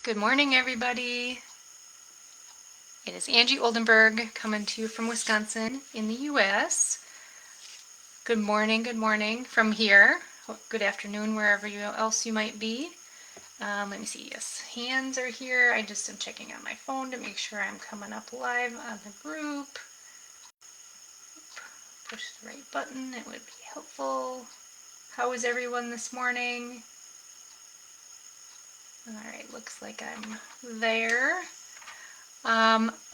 Good morning, everybody. It is Angie Oldenburg coming to you from Wisconsin in the U.S. Good morning from here. Good afternoon, wherever else you might be. Let me see. Yes, hands are here. I just am checking on my phone to make sure I'm coming up live on the group. Push the right button. It would be helpful. How is everyone this morning? All right, looks like I'm there.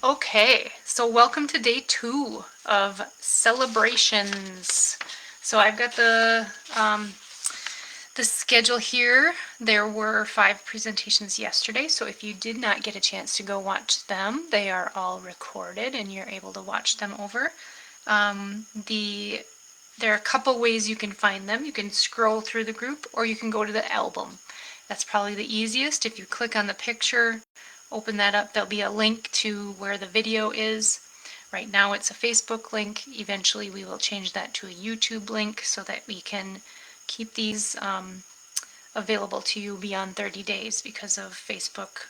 Okay, so welcome to day 2 of celebrations. So I've got the schedule here. There were 5 presentations yesterday, so if you did not get a chance to go watch them, they are all recorded and you're able to watch them over. There are a couple ways you can find them. You can scroll through the group or you can go to the album. That's probably the easiest. If you click on the picture, open that up, there'll be a link to where the video is. Right now it's a Facebook link. Eventually we will change that to a YouTube link so that we can keep these available to you beyond 30 days because of Facebook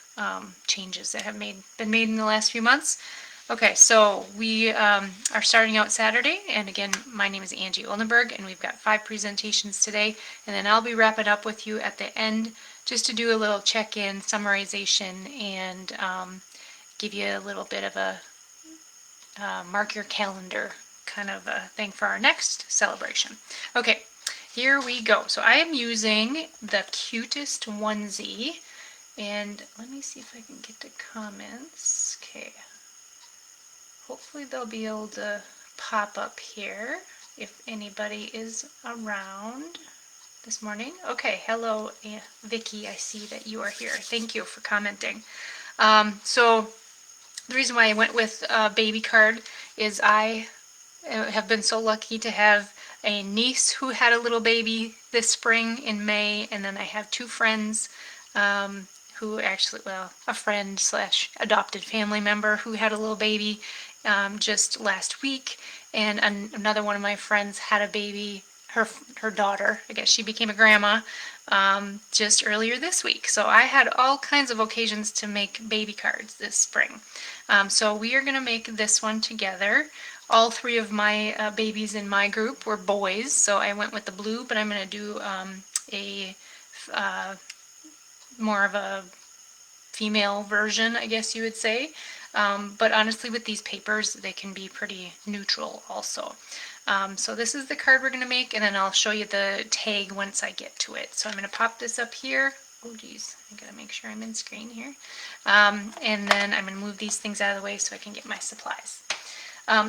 changes that have been made in the last few months. Okay, so we are starting out Saturday, and again, my name is Angie Oldenburg, and we've got 5 presentations today, and then I'll be wrapping up with you at the end just to do a little check-in, summarization, and give you a little bit of a mark your calendar kind of a thing for our next celebration. Okay, here we go. So I am using the Cutest Onesie, and let me see if I can get to comments. Okay. Hopefully they'll be able to pop up here if anybody is around this morning. Okay, hello Vicky, I see that you are here. Thank you for commenting. So the reason why I went with a baby card is I have been so lucky to have a niece who had a little baby this spring in May, and then I have 2 friends who actually, well, a friend slash adopted family member who had a little baby just last week, and another one of my friends had a baby, her daughter, I guess she became a grandma just earlier this week. So I had all kinds of occasions to make baby cards this spring. So we are going to make this one together. All 3 of my babies in my group were boys, so I went with the blue, but I'm going to do more of a female version, I guess you would say. But honestly, with these papers, they can be pretty neutral also. So this is the card we're going to make, and then I'll show you the tag once I get to it. So I'm going to pop this up here. Oh geez, I gotta make sure I'm in screen here. And then I'm going to move these things out of the way so I can get my supplies.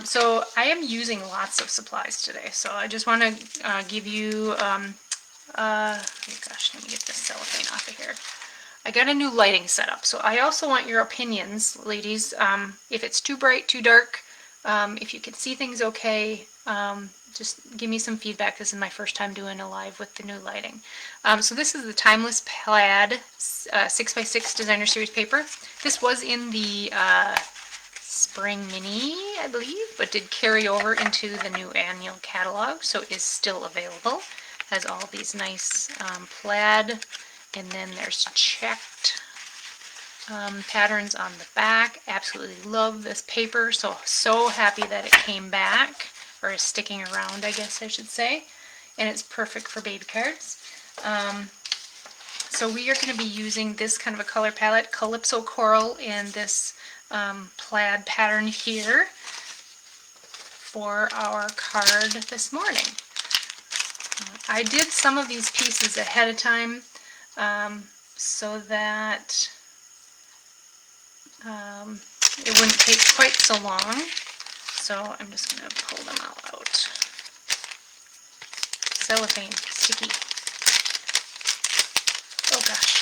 So I am using lots of supplies today, so I just want to give you, oh gosh, let me get this cellophane off of here. I got a new lighting setup, so I also want your opinions, ladies. If it's too bright, too dark, if you can see things okay, just give me some feedback. This is my first time doing a live with the new lighting. So this is the Timeless Plaid 6x6 Designer Series paper. This was in the Spring Mini, I believe, but did carry over into the new annual catalog, so it is still available. Has all these nice plaid, and then there's checked patterns on the back. Absolutely love this paper, so happy that it came back, or is sticking around, I guess I should say, and it's perfect for baby cards. So we are going to be using this kind of a color palette, Calypso Coral, and this plaid pattern here for our card this morning. I did some of these pieces ahead of time so that it wouldn't take quite so long. So I'm just going to pull them all out. Cellophane, sticky. Oh gosh.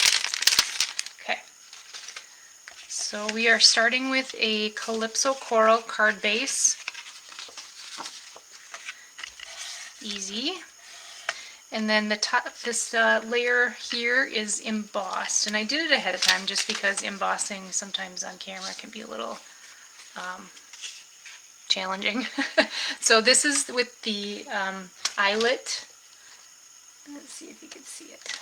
Okay. So we are starting with a Calypso Coral card base. Easy. And then the top, this layer here is embossed, and I did it ahead of time just because embossing sometimes on camera can be a little challenging. So this is with the eyelet. Let's see if you can see it.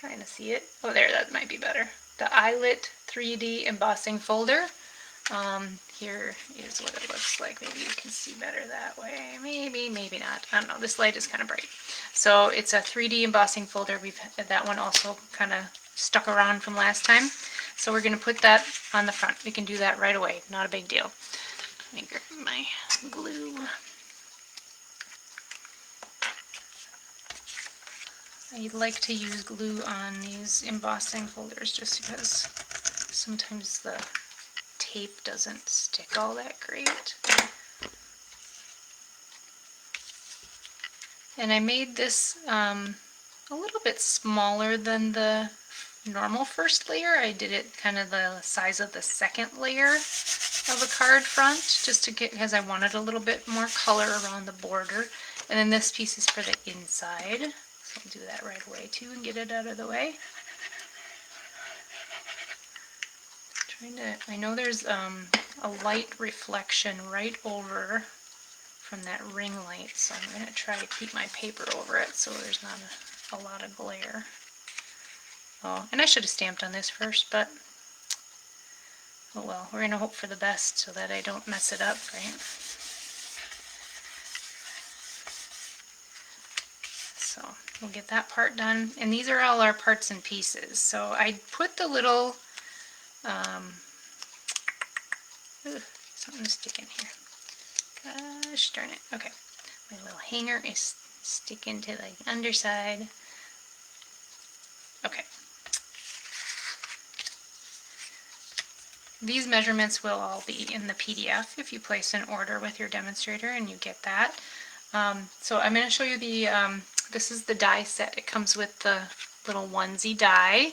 Trying to see it. Oh, there, that might be better. The Eyelet 3D embossing folder. Here is what it looks like. Maybe you can see better that way. Maybe, maybe not. I don't know. This light is kind of bright. So it's a 3D embossing folder. We've had that one also kind of stuck around from last time. So we're going to put that on the front. We can do that right away. Not a big deal. Let me grab my glue. I like to use glue on these embossing folders just because sometimes the tape doesn't stick all that great. And I made this a little bit smaller than the normal first layer. I did it kind of the size of the second layer of a card front, just to get, because I wanted a little bit more color around the border. And then this piece is for the inside. So I'll do that right away too and get it out of the way. I know there's a light reflection right over from that ring light, so I'm going to try to keep my paper over it so there's not a lot of glare. Oh, and I should have stamped on this first, but oh well, we're going to hope for the best so that I don't mess it up, right? So we'll get that part done. And these are all our parts and pieces. So I put the little, something to stick in here. Gosh darn it. Okay. My little hanger is sticking to the underside. Okay. These measurements will all be in the PDF if you place an order with your demonstrator and you get that. So I'm going to show you the, this is the die set. It comes with the little onesie die.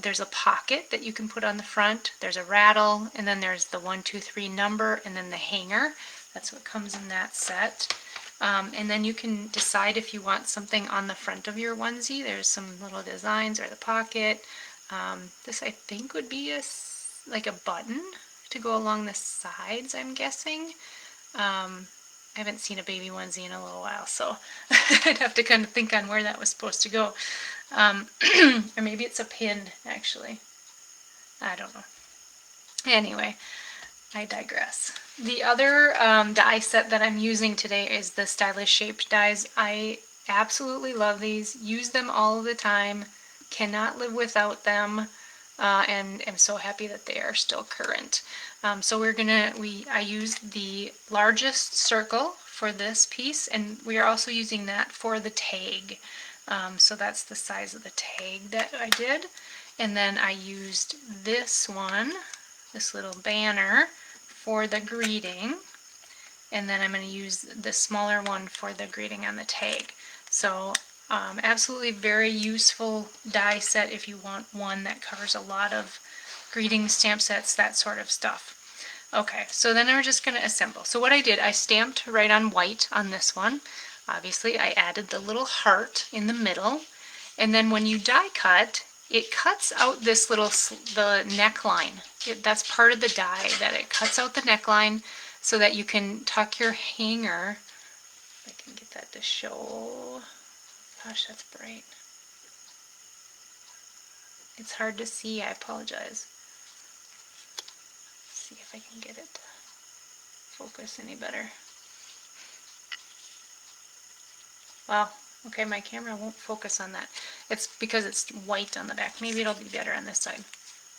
There's a pocket that you can put on the front. There's a rattle, and then there's the 1, 2, 3 number, and then the hanger. That's what comes in that set. And then you can decide if you want something on the front of your onesie. There's some little designs, or the pocket. This I think would be like a button to go along the sides, I'm guessing. I haven't seen a baby onesie in a little while, so I'd have to kind of think on where that was supposed to go. Or maybe it's a pin, actually. I don't know. Anyway, I digress. The other die set that I'm using today is the Stylish Shaped dies. I absolutely love these. Use them all the time. Cannot live without them. And I'm so happy that they are still current. So I used the largest circle for this piece, and we are also using that for the tag. So that's the size of the tag that I did. And then I used this one, this little banner, for the greeting. And then I'm going to use the smaller one for the greeting on the tag. So absolutely very useful die set if you want one that covers a lot of greeting stamp sets, that sort of stuff. Okay, so then we're just going to assemble. So what I did, I stamped right on white on this one. Obviously, I added the little heart in the middle. And then when you die cut, it cuts out this little, the neckline. That's part of the die, that it cuts out the neckline so that you can tuck your hanger. If I can get that to show. Gosh, that's bright. It's hard to see, I apologize. Let's see if I can get it to focus any better. Well, okay, my camera won't focus on that. It's because it's white on the back. Maybe it'll be better on this side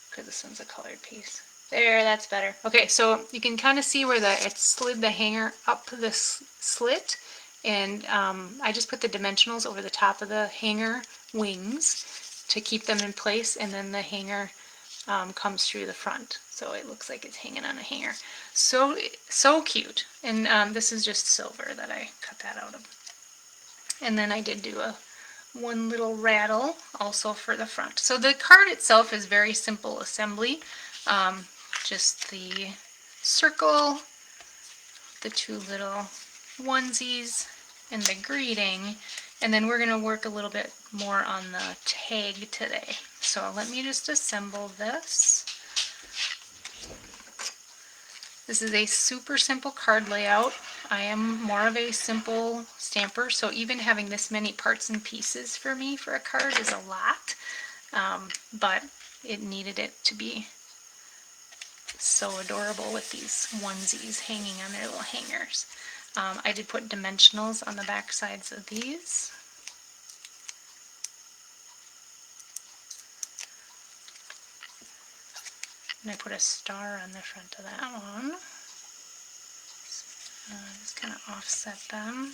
because this one's a colored piece. There, that's better. Okay, so you can kind of see where it slid the hanger up this slit, and I just put the dimensionals over the top of the hanger wings to keep them in place, and then the hanger comes through the front, so it looks like it's hanging on a hanger. So cute. And this is just silver that I cut that out of. And then I did do one little rattle also for the front. So the card itself is very simple assembly. Just the circle, the two little onesies, and the greeting. And then we're going to work a little bit more on the tag today. So let me just assemble this. This is a super simple card layout. I am more of a simple stamper, so even having this many parts and pieces for me for a card is a lot, but it needed it to be so adorable with these onesies hanging on their little hangers. I did put dimensionals on the back sides of these. And I put a star on the front of that one. Just kind of offset them.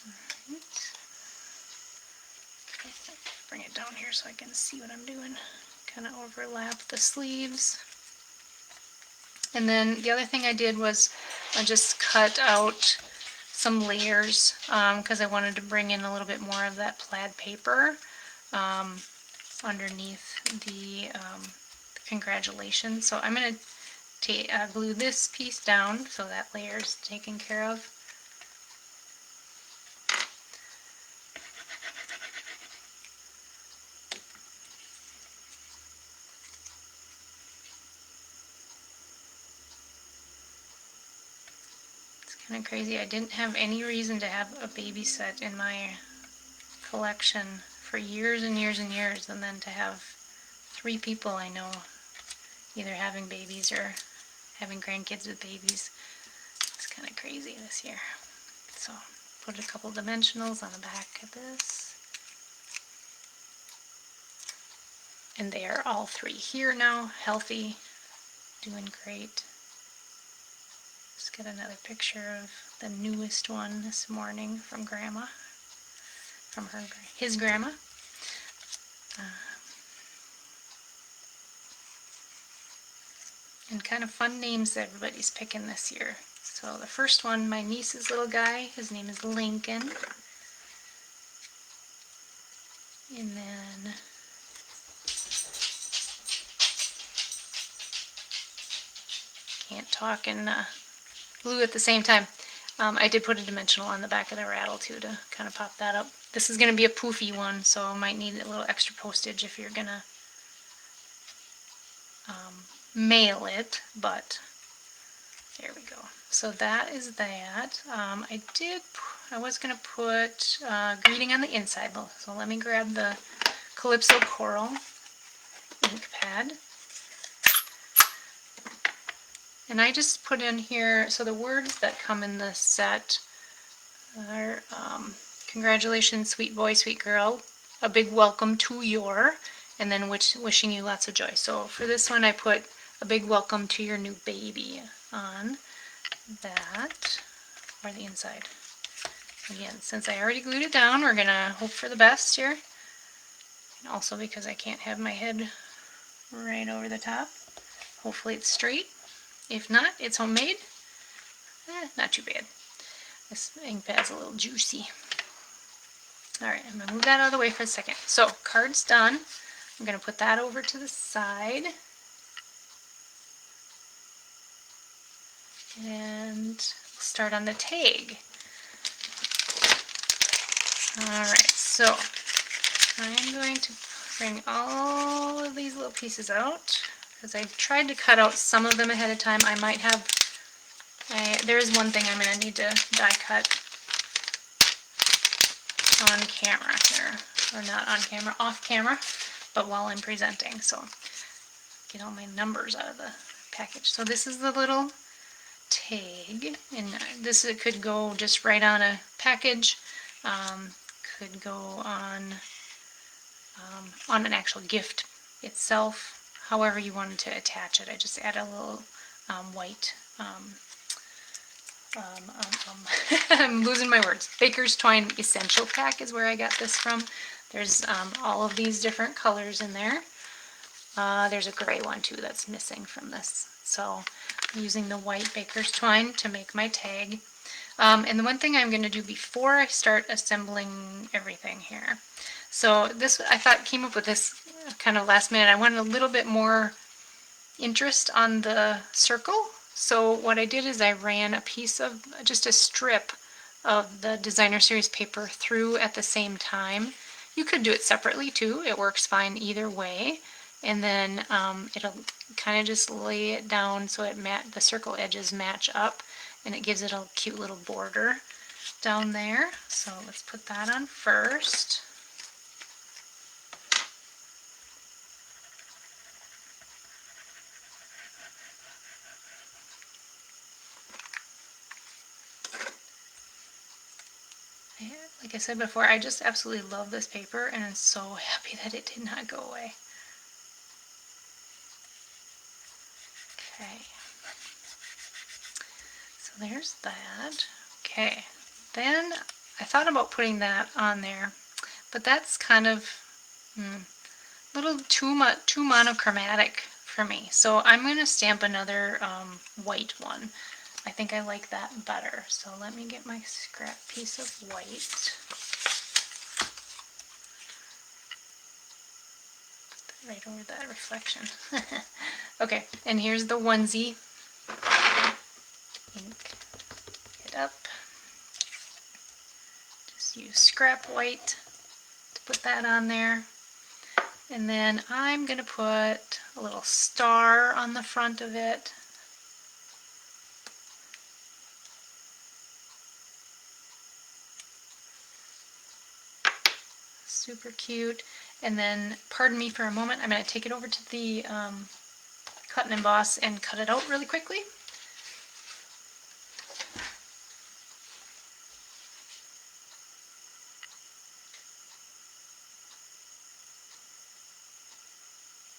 Alright. Okay, bring it down here so I can see what I'm doing. Kind of overlap the sleeves. And then the other thing I did was I just cut out some layers because I wanted to bring in a little bit more of that plaid paper underneath the congratulations. So I'm going to glue this piece down so that layer is taken care of. It's kind of crazy. I didn't have any reason to have a baby set in my collection for years and years and years, and then to have 3 people I know either having babies or having grandkids with babies. It's kind of crazy this year. So put a couple dimensionals on the back of this. And they are all 3 here now, healthy, doing great. Just got another picture of the newest one this morning from Grandma, from his grandma. And kind of fun names that everybody's picking this year. So the first one, my niece's little guy, his name is Lincoln. And then can't talk and glue at the same time. I did put a dimensional on the back of the rattle too to kind of pop that up. This is going to be a poofy one, so I might need a little extra postage if you're going to mail it, but there we go. So that is that. I was going to put greeting on the inside, so let me grab the Calypso Coral ink pad. And I just put in here, so the words that come in this set are congratulations, sweet boy, sweet girl, a big welcome to your, and then wishing you lots of joy. So for this one I put a big welcome to your new baby on that, or the inside. Again, since I already glued it down, we're going to hope for the best here. And also because I can't have my head right over the top. Hopefully it's straight. If not, it's homemade. Not too bad. This ink pad's a little juicy. Alright, I'm going to move that out of the way for a second. So, card's done. I'm going to put that over to the side. And start on the tag. Alright, so I'm going to bring all of these little pieces out because I tried to cut out some of them ahead of time. I might have, there is one thing I'm going to need to die cut on camera here, or not on camera, off camera, but while I'm presenting, so get all my numbers out of the package. So this is the little tag, and this could go just right on a package, could go on an actual gift itself, however you wanted to attach it. I just add a little white, I'm losing my words. Baker's Twine Essential Pack is where I got this from. There's all of these different colors in there. There's a gray one too that's missing from this. So I'm using the white Baker's Twine to make my tag. And the one thing I'm going to do before I start assembling everything here. So this, I thought, came up with this kind of last minute. I wanted a little bit more interest on the circle. So what I did is I ran a piece of, just a strip of the Designer Series paper through at the same time. You could do it separately too. It works fine either way. and then it'll kind of just lay it down so the circle edges match up, and it gives it a cute little border down there. So let's put that on first. Like I said before, I just absolutely love this paper, and I'm so happy that it did not go away. Okay, so there's that. Okay, then I thought about putting that on there, but that's kind of a little too monochromatic for me. So I'm going to stamp another white one. I think I like that better. So let me get my scrap piece of white. Right over that reflection. Okay, and here's the onesie. Ink it up. Just use scrap white to put that on there. And then I'm going to put a little star on the front of it. Super cute. And then, pardon me for a moment, I'm going to take it over to the cut and emboss and cut it out really quickly.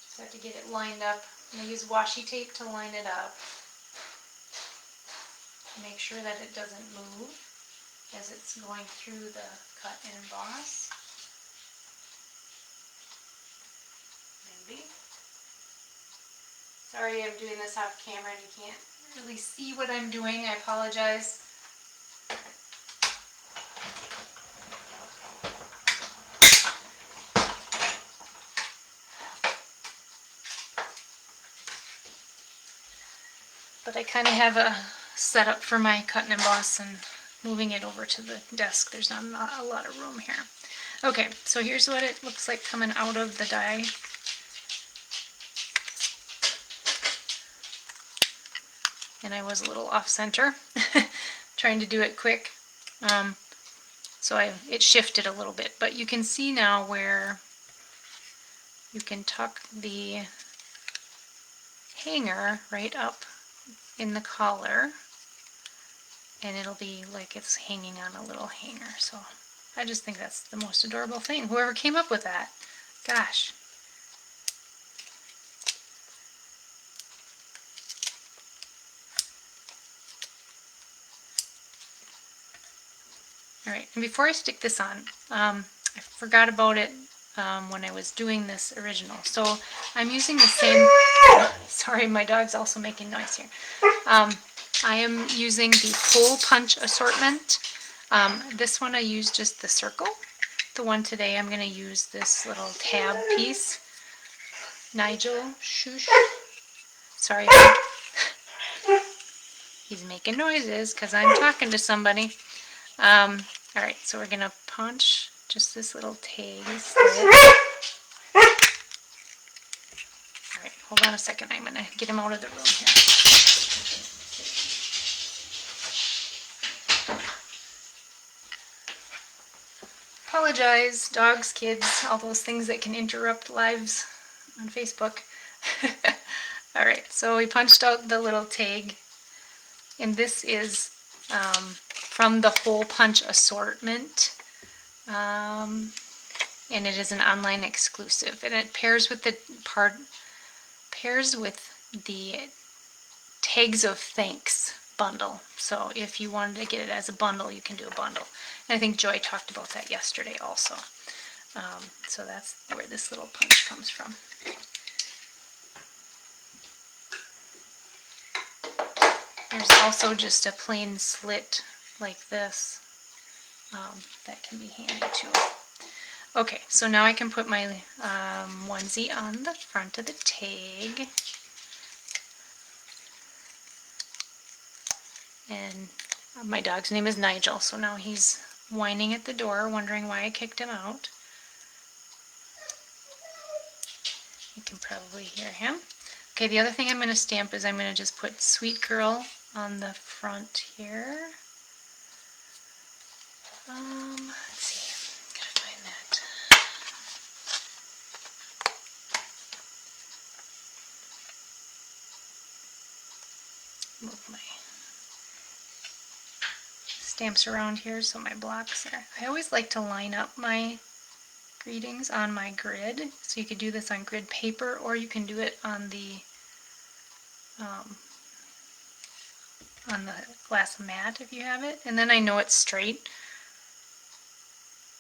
Just have to get it lined up. I'm going to use washi tape to line it up. Make sure that it doesn't move as it's going through the cut and emboss. Maybe. Sorry, I'm doing this off camera and you can't really see what I'm doing. I apologize. But I kind of have a setup for my cut and emboss, and moving it over to the desk, there's not a lot of room here. Okay, so here's what it looks like coming out of the die. And I was a little off center, trying to do it quick. So it shifted a little bit, but you can see now where you can tuck the hanger right up in the collar, and it'll be like it's hanging on a little hanger. So I just think that's the most adorable thing. Whoever came up with that, gosh. Alright, and before I stick this on, I forgot about it when I was doing this original. So I'm using the same, sorry, my dog's also making noise here. I am using the hole punch assortment. This one I use just the circle. The one today I'm going to use this little tab piece. Nigel, shush. Sorry. He's making noises because I'm talking to somebody. Alright, so we're going to punch just this little tag slit. Alright, hold on a second. I'm going to get him out of the room here. Apologize, dogs, kids, all those things that can interrupt lives on Facebook. Alright, so we punched out the little tag, and this is from the Hole Punch assortment, and it is an online exclusive, and it pairs with the Tags of Thanks bundle. So if you wanted to get it as a bundle, you can do a bundle. And I think Joy talked about that yesterday also. So that's where this little punch comes from. There's also just a plain slit like this that can be handy too. Okay, so now I can put my onesie on the front of the tag. And my dog's name is Nigel, so now he's whining at the door, wondering why I kicked him out. You can probably hear him. Okay, the other thing I'm going to stamp is I'm going to just put Sweet Girl on the front here. Let's see, gotta find that. Move my stamps around here so my blocks are. I always like to line up my greetings on my grid. So you could do this on grid paper, or you can do it on the glass mat if you have it. And then I know it's straight,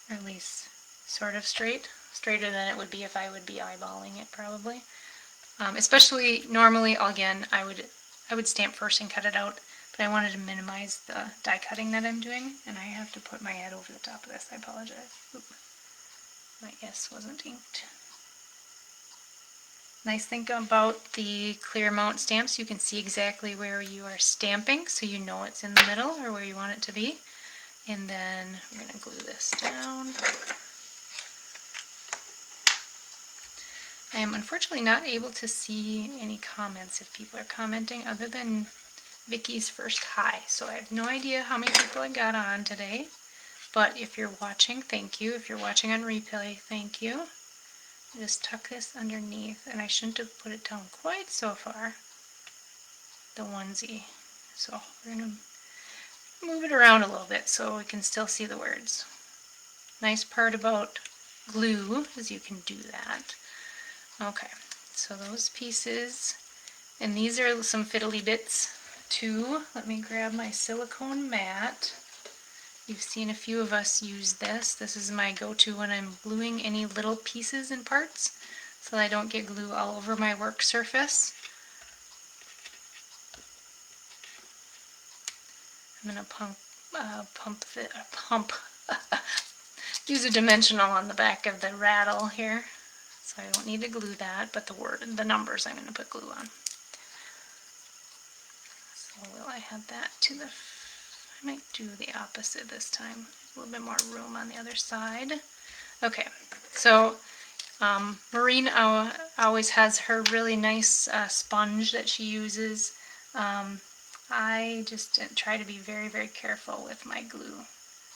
or at least sort of straight. Straighter than it would be if I would be eyeballing it probably. Especially normally, again, I would stamp first and cut it out, but I wanted to minimize the die cutting that I'm doing, and I have to put my head over the top of this. I apologize. Oop. My S wasn't inked. Nice thing about the clear mount stamps, you can see exactly where you are stamping, so you know it's in the middle or where you want it to be. And then we're going to glue this down. I am unfortunately not able to see any comments if people are commenting other than Vicky's first hi. So I have no idea how many people I got on today. But if you're watching, thank you. If you're watching on replay, thank you. Just tuck this underneath, and I shouldn't have put it down quite so far, the onesie. So we're going to move it around a little bit so we can still see the words. Nice part about glue is you can do that. Okay, so those pieces, and these are some fiddly bits too. Let me grab my silicone mat. You've seen a few of us use this. This is my go-to when I'm gluing any little pieces and parts so I don't get glue all over my work surface. I'm going to use a dimensional on the back of the rattle here, so I don't need to glue that, but the numbers I'm going to put glue on. So will I add that to the, I might do the opposite this time. A little bit more room on the other side. Okay, so Maureen always has her really nice sponge that she uses. I just try to be very, very careful with my glue.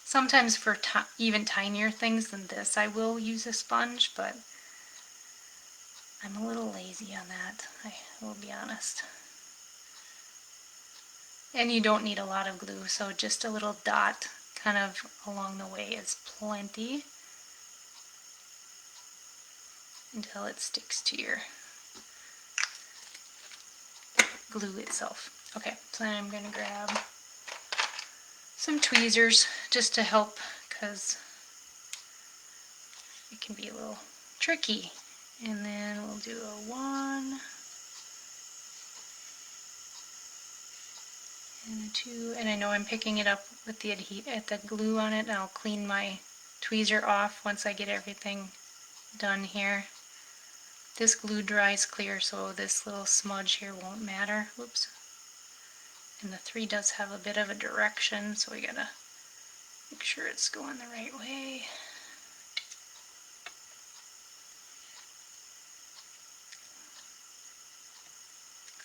Sometimes for even tinier things than this, I will use a sponge, but I'm a little lazy on that, I will be honest. And you don't need a lot of glue, so just a little dot kind of along the way is plenty until it sticks to your glue itself. Okay, so then I'm going to grab some tweezers just to help, because it can be a little tricky. And then we'll do a 1 and a 2, and I know I'm picking it up with the glue on it, and I'll clean my tweezer off once I get everything done here. This glue dries clear, so this little smudge here won't matter. Whoops. And the 3 does have a bit of a direction, so we gotta make sure it's going the right way.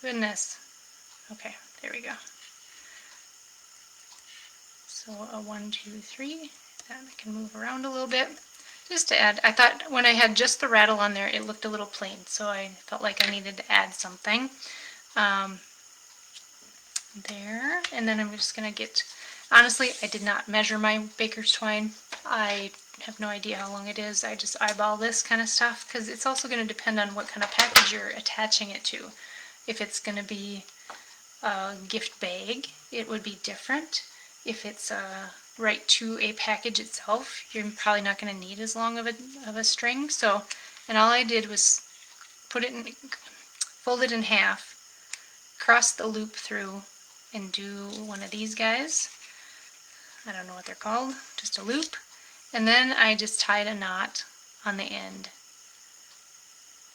Goodness. Okay, there we go. So a 1, 2, 3. That I can move around a little bit. Just to add, I thought when I had just the rattle on there, it looked a little plain, so I felt like I needed to add something. There, and then I'm just going to get, honestly, I did not measure my baker's twine. I have no idea how long it is. I just eyeball this kind of stuff, because it's also going to depend on what kind of package you're attaching it to. If it's going to be a gift bag, it would be different. If it's right to a package itself, you're probably not going to need as long of a string. So, and all I did was put it in, fold it in half, cross the loop through, and do one of these guys. I don't know what they're called, just a loop. And then I just tied a knot on the end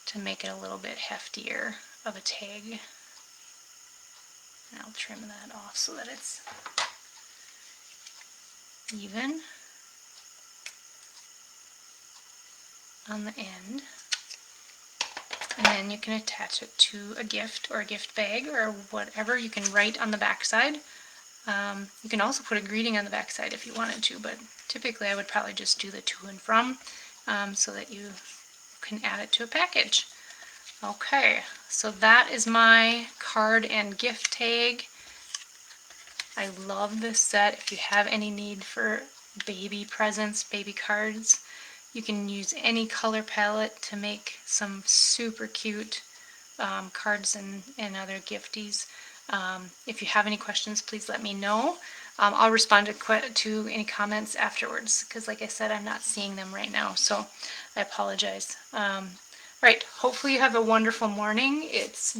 to make it a little bit heftier of a tag. And I'll trim that off so that it's even on the end. And then you can attach it to a gift or a gift bag or whatever. You can write on the back side. You can also put a greeting on the back side if you wanted to, but typically I would probably just do the to and from so that you can add it to a package. Okay, so that is my card and gift tag. I love this set. If you have any need for baby presents, baby cards, you can use any color palette to make some super cute cards and other gifties. If you have any questions, please let me know. I'll respond to any comments afterwards because, like I said, I'm not seeing them right now, so I apologize. Right, hopefully you have a wonderful morning. It's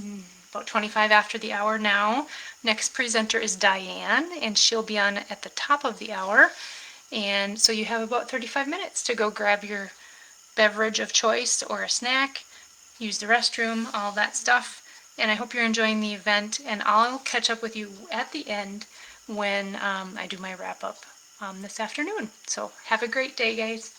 about 25 after the hour now. Next presenter is Diane, and she'll be on at the top of the hour. And so you have about 35 minutes to go grab your beverage of choice or a snack, use the restroom, all that stuff. And I hope you're enjoying the event, and I'll catch up with you at the end when I do my wrap up this afternoon. So have a great day, guys.